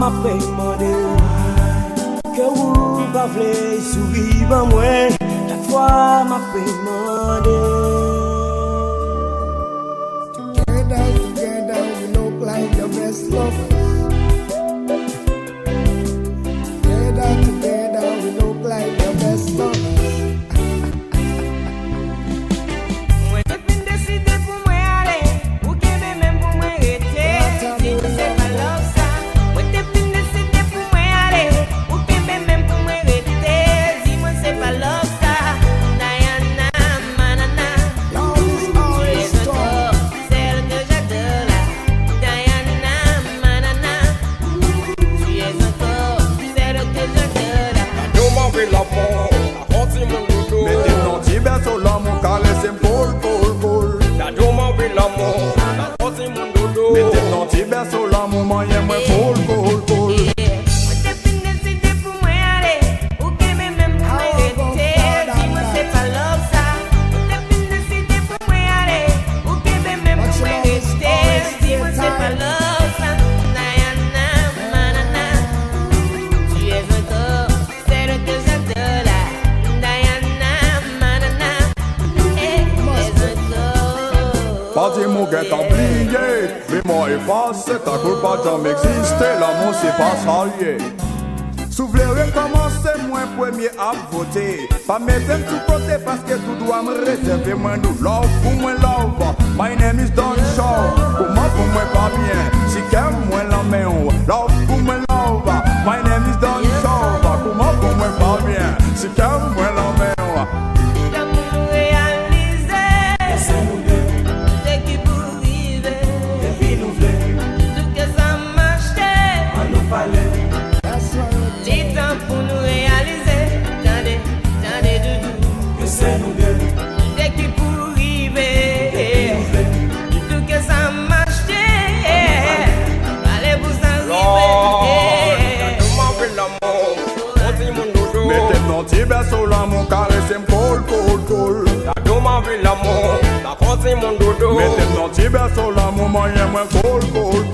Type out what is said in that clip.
ma paix demandé que vous parlez sourire ben moi chaque fois ma paix demandé. Together we look like the best lovers. Together we look like the best lovers. Ta culpa jamais existé, l'amour c'est pas salier. Souffler recommencer, moi premier à voter. Pas mettre un tout côté parce que tout doit me réserver. Moi nous love, pour moi love. My name is Don Shaw. Comment pour moi pas bien? Si qu'aime moi la main, love pour moi love. My name is Don Shaw. Comment pour moi pas bien? Si qu'aime moi la main. Berceau l'amour caresse m'colle, colle, colle. La doma veut l'amour, la force mon dodo. Mettez-moi petit berceau l'amour moyen moins colle, colle.